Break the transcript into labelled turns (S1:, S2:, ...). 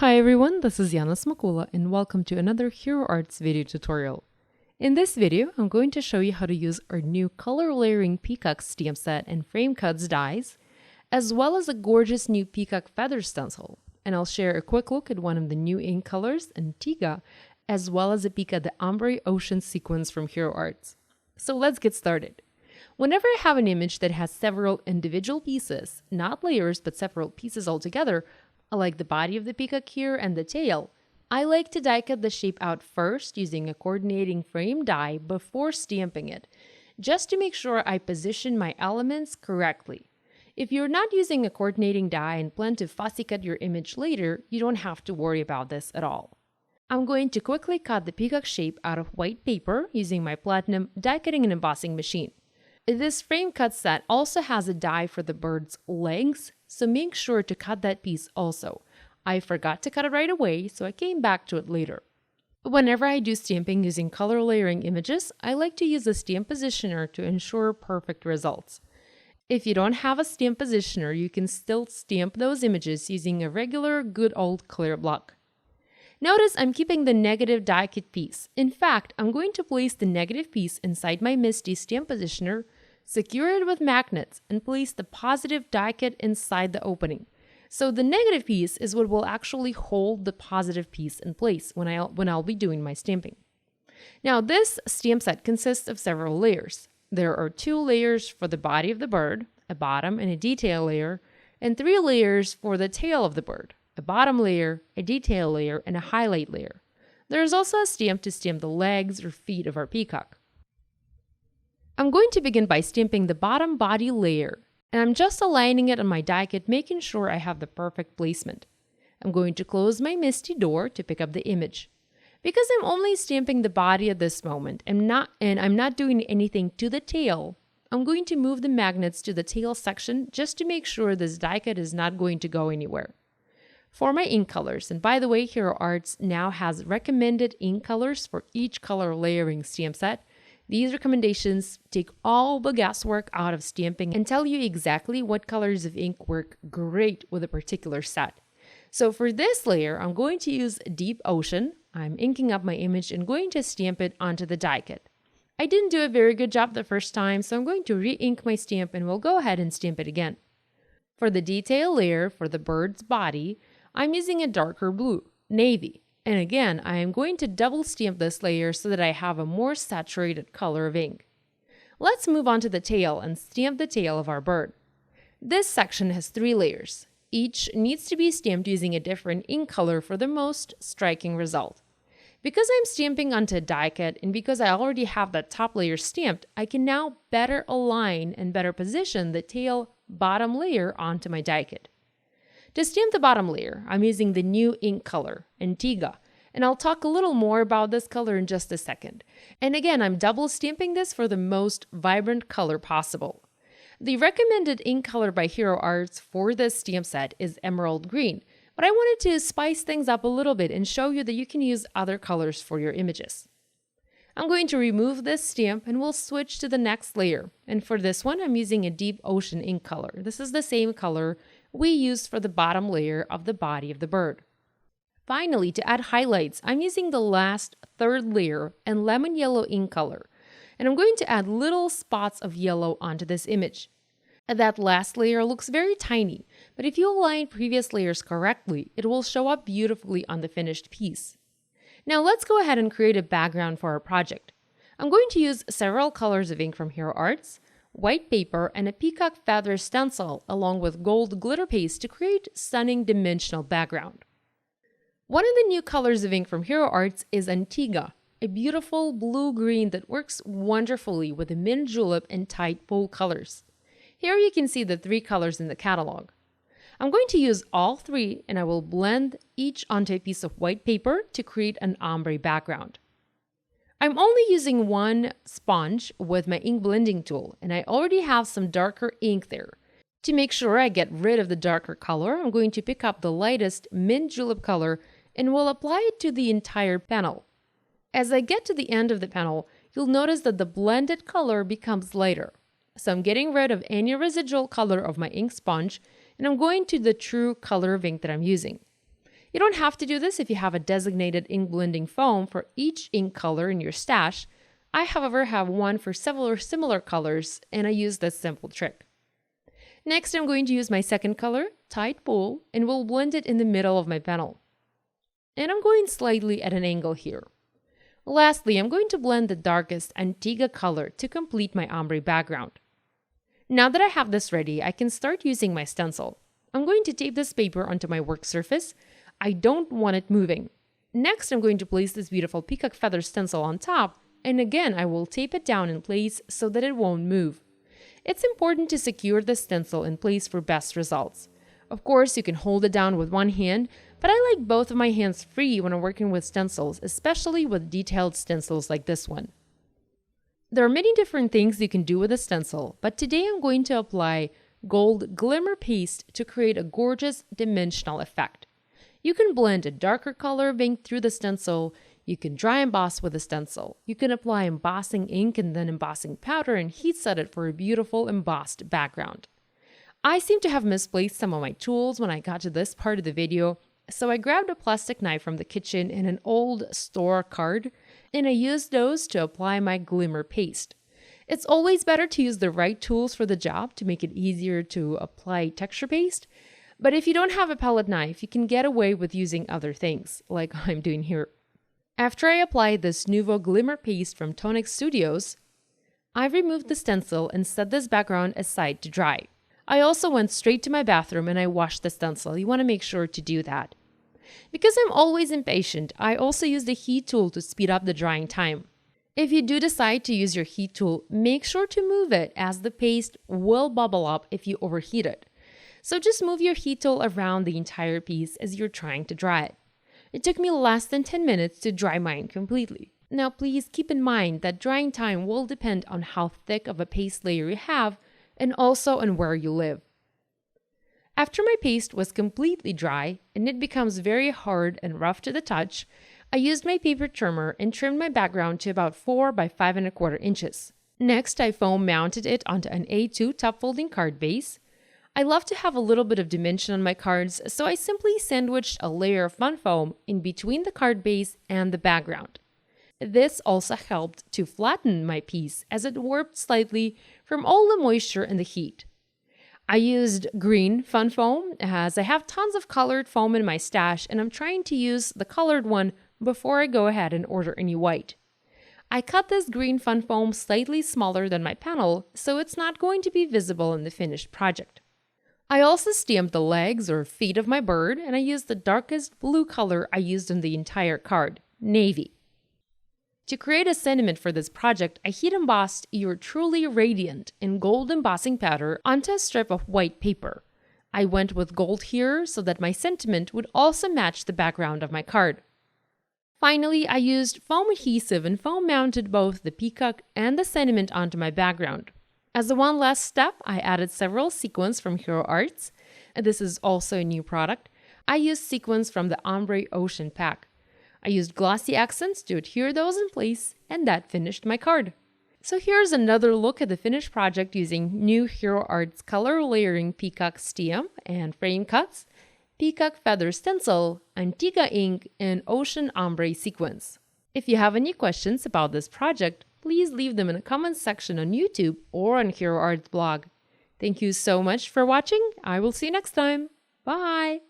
S1: Hi everyone, this is Yana Smakula and welcome to another Hero Arts video tutorial. In this video, I'm going to show you how to use our new color layering Peacock stamp set and frame cuts dies, as well as a gorgeous new Peacock feather stencil. And I'll share a quick look at one of the new ink colors, Antigua, as well as a peek at the Ombre Ocean sequence from Hero Arts. So let's get started. Whenever I have an image that has several individual pieces, not layers but several pieces altogether, like the body of the peacock here and the tail, I like to die cut the shape out first using a coordinating frame die before stamping it, just to make sure I position my elements correctly. If you're not using a coordinating die and plan to fussy cut your image later, you don't have to worry about this at all. I'm going to quickly cut the peacock shape out of white paper using my Platinum die cutting and embossing machine. This frame cut set also has a die for the bird's legs, so make sure to cut that piece also. I forgot to cut it right away, so I came back to it later. Whenever I do stamping using color layering images, I like to use a stamp positioner to ensure perfect results. If you don't have a stamp positioner, you can still stamp those images using a regular good old clear block. Notice I'm keeping the negative die cut piece. In fact, I'm going to place the negative piece inside my Misty stamp positioner, secure it with magnets, and place the positive die cut inside the opening. So the negative piece is what will actually hold the positive piece in place when I'll be doing my stamping. Now this stamp set consists of several layers. There are 2 layers for the body of the bird, a bottom and a detail layer, and 3 layers for the tail of the bird, a bottom layer, a detail layer, and a highlight layer. There is also a stamp to stamp the legs or feet of our peacock. I'm going to begin by stamping the bottom body layer, and I'm just aligning it on my die cut, making sure I have the perfect placement. I'm going to close my Misty door to pick up the image. Because I'm only stamping the body at this moment, I'm not doing anything to the tail, I'm going to move the magnets to the tail section just to make sure this die cut is not going to go anywhere. For my ink colors, and by the way, Hero Arts now has recommended ink colors for each color layering stamp set. These recommendations take all the guesswork out of stamping and tell you exactly what colors of ink work great with a particular set. So for this layer, I'm going to use Deep Ocean. I'm inking up my image and going to stamp it onto the die cut. I didn't do a very good job the first time, so I'm going to re-ink my stamp and we'll go ahead and stamp it again. For the detail layer for the bird's body, I'm using a darker blue, navy. And again, I am going to double stamp this layer so that I have a more saturated color of ink. Let's move on to the tail and stamp the tail of our bird. This section has 3 layers. Each needs to be stamped using a different ink color for the most striking result. Because I'm stamping onto a die cut and because I already have that top layer stamped, I can now better align and better position the tail bottom layer onto my die cut. To stamp the bottom layer, I'm using the new ink color, Antigua, and I'll talk a little more about this color in just a second. And again, I'm double stamping this for the most vibrant color possible. The recommended ink color by Hero Arts for this stamp set is emerald green, but I wanted to spice things up a little bit and show you that you can use other colors for your images. I'm going to remove this stamp and we'll switch to the next layer. And for this one, I'm using a Deep Ocean ink color. This is the same color we used for the bottom layer of the body of the bird. Finally, to add highlights, I'm using the last 3rd layer and lemon yellow ink color. And I'm going to add little spots of yellow onto this image. That last layer looks very tiny, but if you align previous layers correctly, it will show up beautifully on the finished piece. Now let's go ahead and create a background for our project. I'm going to use several colors of ink from Hero Arts, white paper, and a peacock feather stencil along with gold glitter paste to create stunning dimensional background. One of the new colors of ink from Hero Arts is Antigua, a beautiful blue-green that works wonderfully with the mint julep and tight bowl colors. Here you can see the 3 colors in the catalog. I'm going to use all 3 and I will blend each onto a piece of white paper to create an ombre background. I'm only using 1 sponge with my ink blending tool and I already have some darker ink there. To make sure I get rid of the darker color, I'm going to pick up the lightest mint julep color and will apply it to the entire panel. As I get to the end of the panel, you'll notice that the blended color becomes lighter. So I'm getting rid of any residual color of my ink sponge and I'm going to the true color of ink that I'm using. You don't have to do this if you have a designated ink blending foam for each ink color in your stash. I, however, have one for several similar colors, and I use this simple trick. Next, I'm going to use my second color, Tide Pool, and will blend it in the middle of my panel. And I'm going slightly at an angle here. Lastly, I'm going to blend the darkest Antigua color to complete my ombre background. Now that I have this ready, I can start using my stencil. I'm going to tape this paper onto my work surface. I don't want it moving. Next, I'm going to place this beautiful peacock feather stencil on top, and again, I will tape it down in place so that it won't move. It's important to secure the stencil in place for best results. Of course, you can hold it down with one hand, but I like both of my hands free when I'm working with stencils, especially with detailed stencils like this one. There are many different things you can do with a stencil, but today I'm going to apply gold glimmer paste to create a gorgeous dimensional effect. You can blend a darker color of ink through the stencil. You can dry emboss with a stencil. You can apply embossing ink and then embossing powder and heat set it for a beautiful embossed background. I seem to have misplaced some of my tools when I got to this part of the video, so I grabbed a plastic knife from the kitchen and an old store card, and I used those to apply my glimmer paste. It's always better to use the right tools for the job to make it easier to apply texture paste, but if you don't have a palette knife, you can get away with using other things, like I'm doing here. After I applied this Nuvo Glimmer Paste from Tonic Studios, I removed the stencil and set this background aside to dry. I also went straight to my bathroom and I washed the stencil. You want to make sure to do that. Because I'm always impatient, I also use the heat tool to speed up the drying time. If you do decide to use your heat tool, make sure to move it as the paste will bubble up if you overheat it. So just move your heat tool around the entire piece as you're trying to dry it. It took me less than 10 minutes to dry mine completely. Now please keep in mind that drying time will depend on how thick of a paste layer you have and also on where you live. After my paste was completely dry and it becomes very hard and rough to the touch, I used my paper trimmer and trimmed my background to about 4 by 5¼ inches. Next, I foam mounted it onto an A2 top folding card base. I love to have a little bit of dimension on my cards, so I simply sandwiched a layer of fun foam in between the card base and the background. This also helped to flatten my piece as it warped slightly from all the moisture and the heat. I used green fun foam as I have tons of colored foam in my stash and I'm trying to use the colored one before I go ahead and order any white. I cut this green fun foam slightly smaller than my panel, so it's not going to be visible in the finished project. I also stamped the legs or feet of my bird, and I used the darkest blue color I used on the entire card, navy. To create a sentiment for this project, I heat embossed You're Truly Radiant in gold embossing powder onto a strip of white paper. I went with gold here so that my sentiment would also match the background of my card. Finally, I used foam adhesive and foam mounted both the peacock and the sentiment onto my background. As a one last step, I added several sequins from Hero Arts. This is also a new product. I used sequins from the Ombre Ocean pack. I used glossy accents to adhere those in place, and that finished my card. So here's another look at the finished project using new Hero Arts color layering Peacock stamp and frame cuts, Peacock feather stencil, Antigua ink, and Ocean Ombre sequins. If you have any questions about this project, please leave them in the comments section on YouTube or on Hero Arts blog. Thank you so much for watching. I will see you next time. Bye!